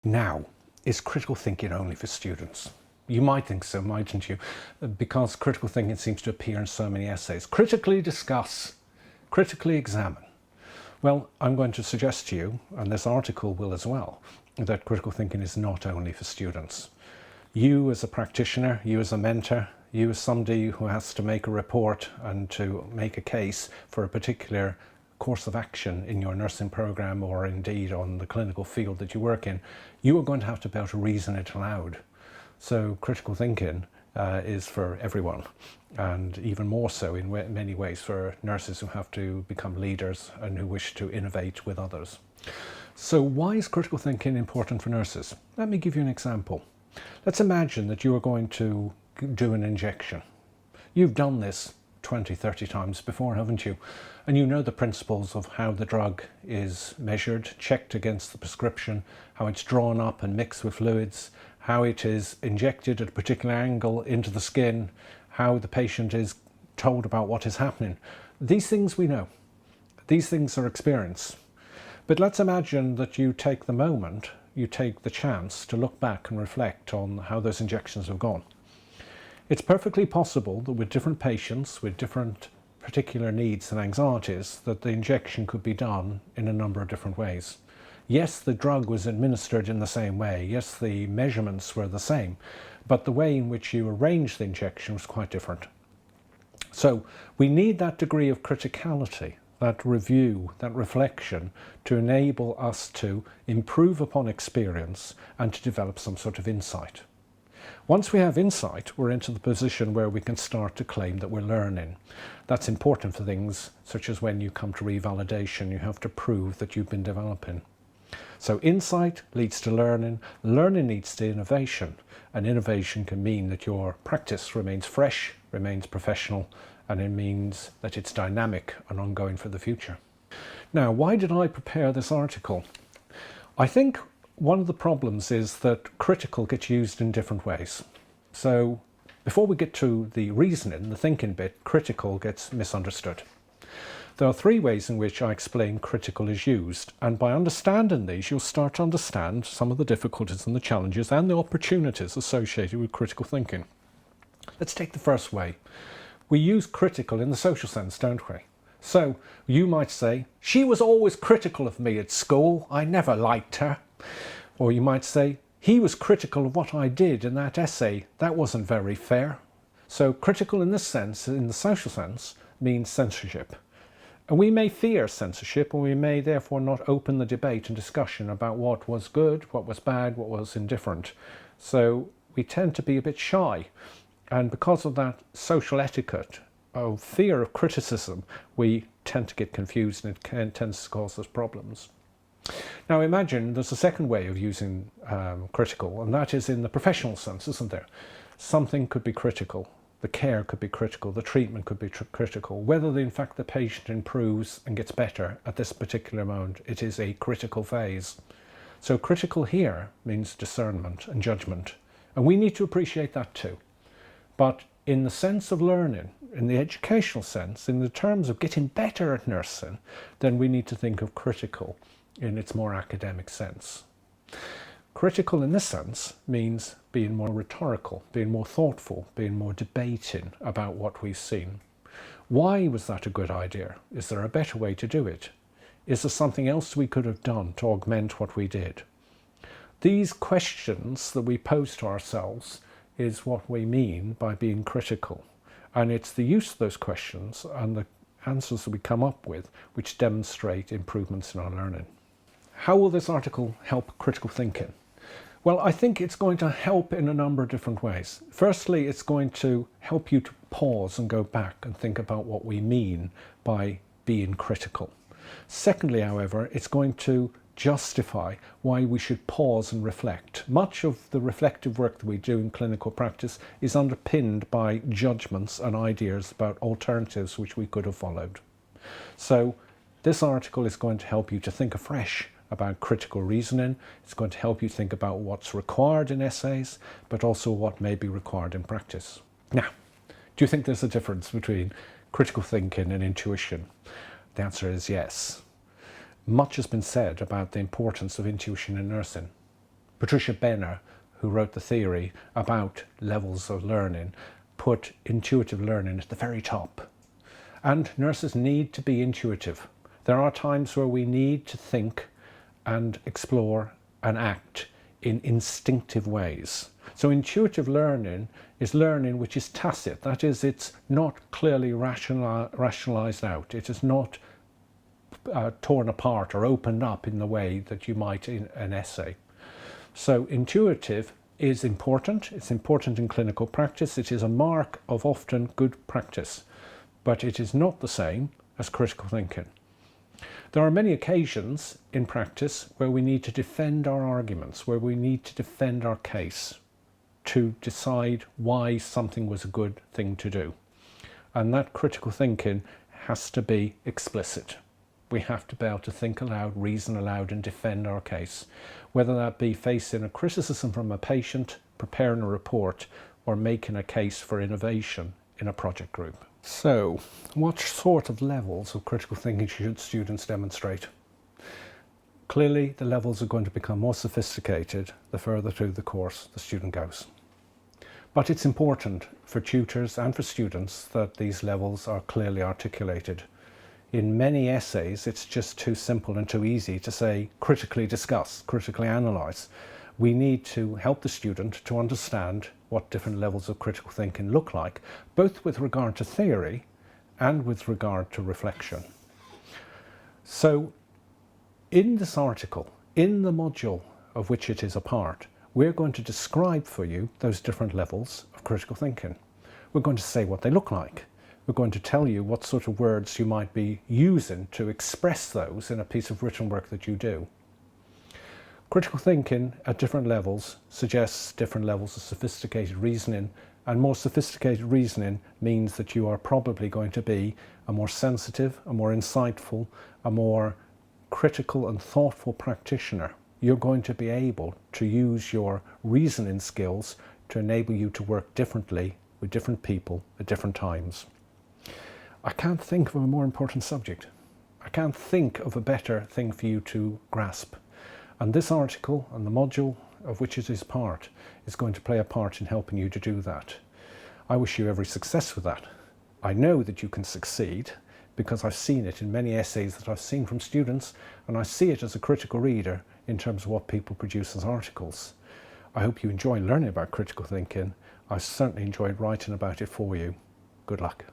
Now, is critical thinking only for students? You might think so, mightn't you? Because critical thinking seems to appear in so many essays. Critically discuss, critically examine. Well, I'm going to suggest to you, and this article will as well, that critical thinking is not only for students. You as a practitioner, you as a mentor, you as somebody who has to make a report and to make a case for a particular course of action in your nursing program or indeed on the clinical field that you work in, you are going to have to be able to reason it aloud. So critical thinking is for everyone, and even more so in many ways for nurses who have to become leaders and who wish to innovate with others. So why is critical thinking important for nurses? Let me give you an example. Let's imagine that you are going to do an injection. You've done this 20, 30 times before, haven't you? And you know the principles of how the drug is measured, checked against the prescription, how it's drawn up and mixed with fluids, how it is injected at a particular angle into the skin, how the patient is told about what is happening. These things we know. These things are experience. But let's imagine that you take the moment, you take the chance to look back and reflect on how those injections have gone. It's perfectly possible that with different patients, with different particular needs and anxieties, that the injection could be done in a number of different ways. Yes, the drug was administered in the same way. Yes, the measurements were the same, but the way in which you arranged the injection was quite different. So we need that degree of criticality, that review, that reflection to enable us to improve upon experience and to develop some sort of insight. Once we have insight, we're into the position where we can start to claim that we're learning. That's important for things such as when you come to revalidation, you have to prove that you've been developing. So insight leads to learning, learning leads to innovation, and innovation can mean that your practice remains fresh, remains professional, and it means that it's dynamic and ongoing for the future. Now, why did I prepare this article? I think one of the problems is that critical gets used in different ways. So before we get to the reasoning, the thinking bit, critical gets misunderstood. There are three ways in which I explain critical is used, and by understanding these, you'll start to understand some of the difficulties and the challenges and the opportunities associated with critical thinking. Let's take the first way. We use critical in the social sense, don't we? So you might say, she was always critical of me at school, I never liked her. Or you might say, he was critical of what I did in that essay, that wasn't very fair. So critical in this sense, in the social sense, means censorship. And we may fear censorship, and we may therefore not open the debate and discussion about what was good, what was bad, what was indifferent. So we tend to be a bit shy. And because of that social etiquette of fear of criticism, we tend to get confused, and it tends to cause us problems. Now imagine there's a second way of using critical, and that is in the professional sense, isn't there? Something could be critical, the care could be critical, the treatment could be critical. Whether in fact the patient improves and gets better at this particular moment, it is a critical phase. So critical here means discernment and judgment, and we need to appreciate that too. But in the sense of learning, in the educational sense, in the terms of getting better at nursing, then we need to think of critical in its more academic sense. Critical in this sense means being more rhetorical, being more thoughtful, being more debating about what we've seen. Why was that a good idea? Is there a better way to do it? Is there something else we could have done to augment what we did? These questions that we pose to ourselves is what we mean by being critical. And it's the use of those questions and the answers that we come up with which demonstrate improvements in our learning. How will this article help critical thinking? Well, I think it's going to help in a number of different ways. Firstly, it's going to help you to pause and go back and think about what we mean by being critical. Secondly, however, it's going to justify why we should pause and reflect. Much of the reflective work that we do in clinical practice is underpinned by judgments and ideas about alternatives which we could have followed. So this article is going to help you to think afresh about critical reasoning. It's going to help you think about what's required in essays, but also what may be required in practice. Now, do you think there's a difference between critical thinking and intuition? The answer is yes. Much has been said about the importance of intuition in nursing. Patricia Benner, who wrote the theory about levels of learning, put intuitive learning at the very top. And nurses need to be intuitive. There are times where we need to think and explore and act in instinctive ways. So intuitive learning is learning which is tacit. That is, it's not clearly rationalized out. It is not torn apart or opened up in the way that you might in an essay. So intuitive is important. It's important in clinical practice. It is a mark of often good practice, but it is not the same as critical thinking. There are many occasions in practice where we need to defend our arguments, where we need to defend our case to decide why something was a good thing to do. And that critical thinking has to be explicit. We have to be able to think aloud, reason aloud, and defend our case, whether that be facing a criticism from a patient, preparing a report, or making a case for innovation in a project group. So, what sort of levels of critical thinking should students demonstrate? Clearly, the levels are going to become more sophisticated the further through the course the student goes. But it's important for tutors and for students that these levels are clearly articulated. In many essays, it's just too simple and too easy to say critically discuss, critically analyse. We need to help the student to understand what different levels of critical thinking look like, both with regard to theory and with regard to reflection. So in this article, in the module of which it is a part, we're going to describe for you those different levels of critical thinking. We're going to say what they look like. We're going to tell you what sort of words you might be using to express those in a piece of written work that you do. Critical thinking at different levels suggests different levels of sophisticated reasoning, and more sophisticated reasoning means that you are probably going to be a more sensitive, a more insightful, a more critical and thoughtful practitioner. You're going to be able to use your reasoning skills to enable you to work differently with different people at different times. I can't think of a more important subject. I can't think of a better thing for you to grasp. And this article and the module of which it is part is going to play a part in helping you to do that. I wish you every success with that. I know that you can succeed because I've seen it in many essays that I've seen from students, and I see it as a critical reader in terms of what people produce as articles. I hope you enjoy learning about critical thinking. I certainly enjoyed writing about it for you. Good luck.